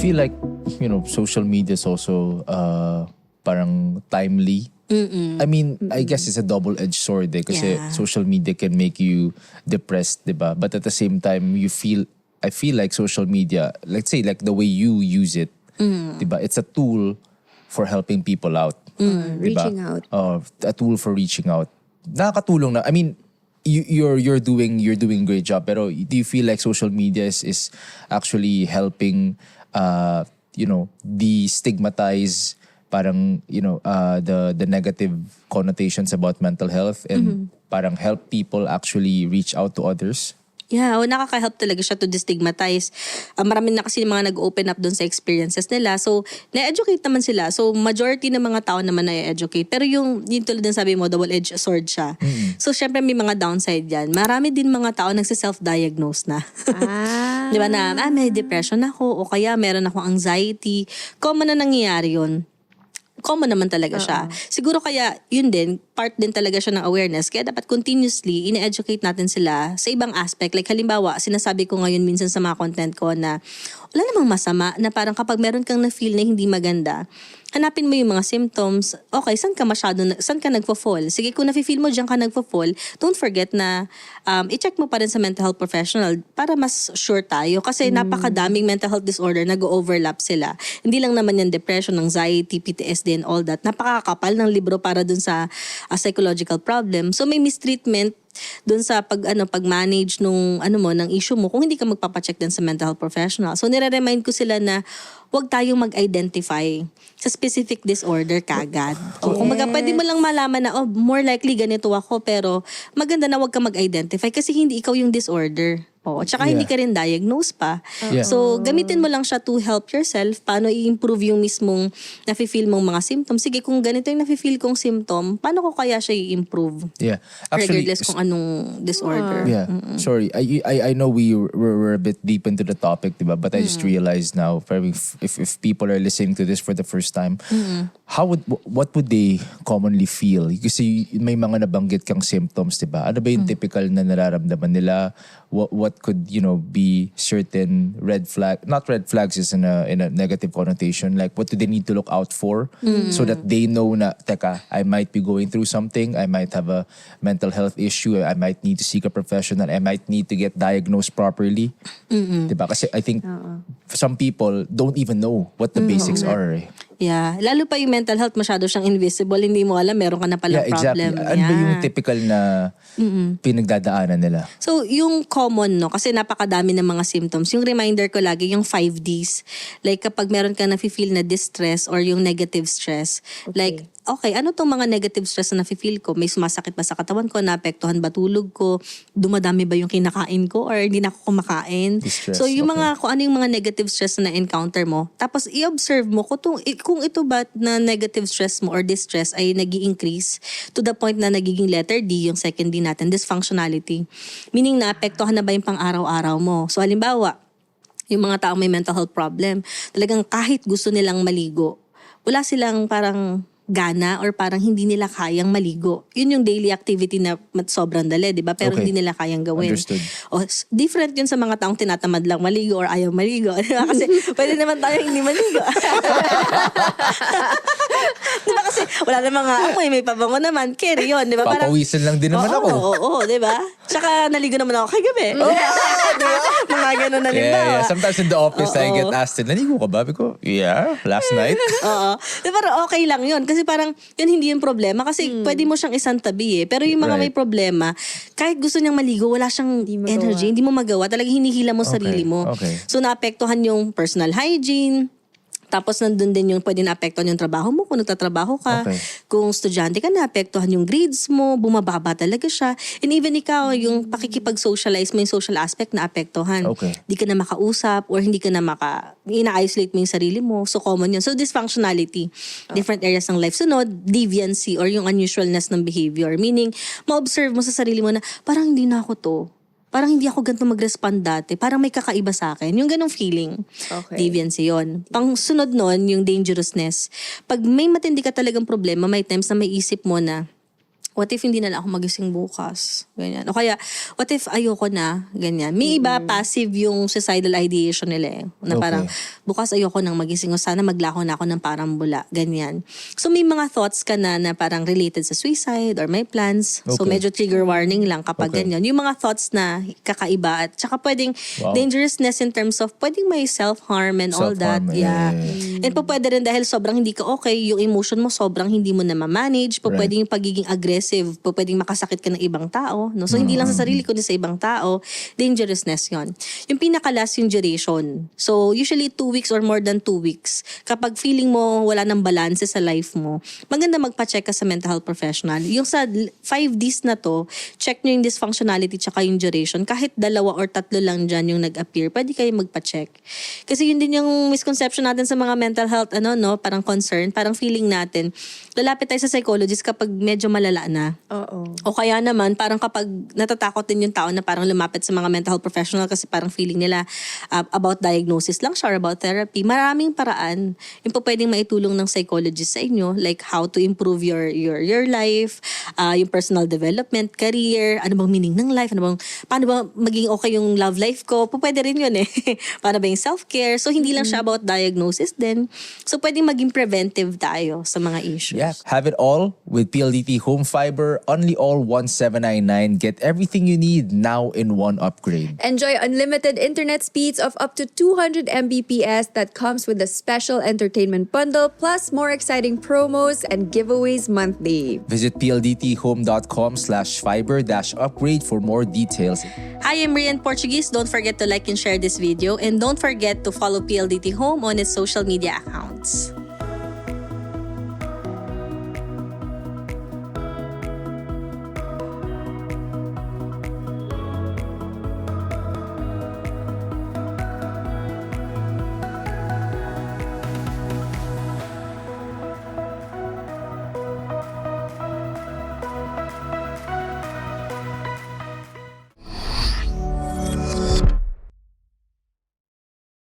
feel like, social media is also parang timely. I mean, I guess it's a double-edged sword kasi social media can make you depressed, diba? But at the same time, I feel like social media, let's say like the way you use it, diba? It's a tool for helping people out. Diba? Reaching out. A tool for reaching out. Nakakatulong na. I mean, you're doing a great job, pero do you feel like social media is actually helping destigmatize parang the negative connotations about mental health and parang help people actually reach out to others? Yeah, nakaka-help talaga siya to destigmatize. Marami na kasi mga nag-open up doon sa experiences nila. So, na-educate naman sila. So, majority ng mga tao naman na-educate. Pero yung tulad ng sabi mo, double-edged sword siya. So, syempre may mga downside yan. Marami din mga tao nagsiself-diagnose na. Di ba na, may depression ako o kaya meron akong anxiety. Common na nangyayari yun. Common naman talaga siya. Siguro kaya, yun din, part din talaga siya ng awareness. Kaya dapat continuously, ine-educate natin sila sa ibang aspect. Like halimbawa, sinasabi ko ngayon minsan sa mga content ko na wala namang masama na parang kapag meron kang na-feel na hindi maganda, hanapin mo yung mga symptoms. Okay, saan ka nagfo-fall? Sige, kung nafe-feel mo diyan ka nagfo-fall, don't forget na i-check mo pa rin sa mental health professional para mas sure tayo. Kasi napakadaming mental health disorder, nag-overlap sila. Hindi lang naman yung depression, anxiety, PTSD and all that. Napakakapal ng libro para dun sa psychological problem. So may mistreatment doon sa pag-manage ng issue mo kung hindi ka magpapacheck din sa mental health professional. So nire-remind ko sila na huwag tayong mag-identify sa specific disorder kagad. Kung pwede mo lang malaman na more likely ganito ako, pero maganda na huwag ka mag-identify kasi hindi ikaw yung disorder. Tsaka hindi ka rin diagnose pa. So, gamitin mo lang siya to help yourself. Paano i-improve yung mismong nafe-feel mong mga symptoms. Sige, kung ganito yung nafe-feel kong symptom, paano ko kaya siya i-improve? Yeah. Actually, regardless kung anong disorder. Yeah. Sorry. I know we're a bit deep into the topic, diba? But I just realized now, if people are listening to this for the first time, what would they commonly feel? Kasi may mga nabanggit kang symptoms, diba? Ano ba yung typical na nararamdaman nila? What could be certain not red flags is in a negative connotation, like what do they need to look out for so that they know na teka, I might be going through something, I might have a mental health issue, I might need to seek a professional, I might need to get diagnosed properly. Diba? Kasi I think some people don't even know what the basics are. Yeah, lalo pa yung mental health, masyado siyang invisible, hindi mo alam meron ka na palang problem. Ano ba yung typical na pinagdadaanan nila? So, yung common, kasi napakadami ng mga symptoms. Yung reminder ko lagi, yung 5 Ds. Like, kapag meron ka nafe-feel na distress or yung negative stress. Like, ano tong mga negative stress na nafe-feel ko? May sumasakit ba sa katawan ko? Naapektuhan ba tulog ko? Dumadami ba yung kinakain ko? Or hindi na ako kumakain? Distress, So, yung kung ano yung mga negative stress na encounter mo. Tapos, i-observe mo kung ito ba na negative stress mo or distress ay nag-i-increase to the point na nagiging letter D, yung second D natin, dysfunctionality. Meaning, naapektuhan na ba yung pang-araw-araw mo? So, halimbawa, yung mga taong may mental health problem, talagang kahit gusto nilang maligo, wala silang parang gana or parang hindi nila kayang maligo. Yun yung daily activity na sobrang dali, di ba? Pero hindi nila kayang gawin. Understood. Different yun sa mga taong tinatamad lang maligo or ayaw maligo. Di ba? Kasi pwede naman tayo hindi maligo. Di ba? Kasi wala na mga amoy, may pabango naman. Carry yun, di ba? Papawisan lang din naman ako. Oo, di ba? Tsaka naligo naman ako kagabi. Di ba? Mga ganun na limbawa. Sometimes in the office, I get asked, naligo ka ba? Ko, last night. Oo. Pero okay lang yun. Kasi parang yun hindi yung problema. Kasi pwede mo siyang isang tabi. Pero yung mga may problema, kahit gusto niyang maligo, wala siyang energy, hindi mo magawa. Talagang hinihila mo sarili mo. So naapektuhan yung personal hygiene. Tapos nandun din yung pwede naapektuhan yung trabaho mo kung nagtatrabaho ka. Kung estudyante ka, naapektuhan yung grades mo, bumababa talaga siya. And even ikaw, yung pakikipag-socialize mo, yung social aspect naapektuhan. Hindi ka na makausap or hindi ka na ina-isolate mo yung sarili mo. So common yun. So dysfunctionality, different areas ng life. Sunod, deviancy or yung unusualness ng behavior. Meaning, ma-observe mo sa sarili mo na parang hindi na ako to. Parang hindi ako ganito mag-respond dati. Parang may kakaiba sa akin. Yung ganong feeling. Deviancy yun. Pang sunod nun, yung dangerousness. Pag may matindi ka talagang problema, may times na may isip mo na, what if hindi na lang ako magising bukas? Ganyan. O kaya, what if ayoko na? Ganyan. May iba, passive yung suicidal ideation nila eh. Na parang, bukas ayoko nang magising o sana maglako na ako ng parang bula. Ganyan. So may mga thoughts ka na parang related sa suicide or may plans. So medyo trigger warning lang kapag ganyan. Yung mga thoughts na kakaiba at saka pwedeng dangerousness in terms of pwedeng may self-harm and all that. Self-harm, Yeah. And pwede rin dahil sobrang hindi ka okay, yung emotion mo sobrang hindi mo na ma-manage. Pwede yung pagiging aggressive, pwedeng makasakit ka ng ibang tao. No? So, hindi lang sa sarili, kundi sa ibang tao. Dangerousness yon. Yung pinakalas yung duration. So, usually 2 weeks or more than 2 weeks. Kapag feeling mo wala nang balance sa life mo, maganda magpa-check ka sa mental health professional. Yung sa 5 Ds na to, check nyo yung dysfunctionality tsaka yung duration. Kahit 2 or 3 lang dyan yung nag-appear, pwede kayo magpa-check. Kasi yun din yung misconception natin sa mga mental health, parang concern, parang feeling natin, lalapit tayo sa psychologist kapag medyo malala na. O kaya naman, parang kapag natatakot din yung tao na parang lumapit sa mga mental health professional kasi parang feeling nila about diagnosis lang siya or about therapy. Maraming paraan yung pwedeng maitulong ng psychologist sa inyo, like how to improve your life, yung personal development, career, ano bang meaning ng life, paano ba maging okay yung love life ko, pwede rin yun eh. Paano ba yung self-care? So, hindi lang siya about diagnosis din. So, pwedeng maging preventive tayo sa mga issues. Yeah, have it all with PLDT Home Fiber. Only all 1799. Get everything you need now in one upgrade. Enjoy unlimited internet speeds of up to 200 Mbps that comes with a special entertainment bundle plus more exciting promos and giveaways monthly. Visit pldthome.com/fiber-upgrade for more details. Hi, I'm Rian Portuguese. Don't forget to like and share this video. And don't forget to follow PLDT Home on its social media accounts.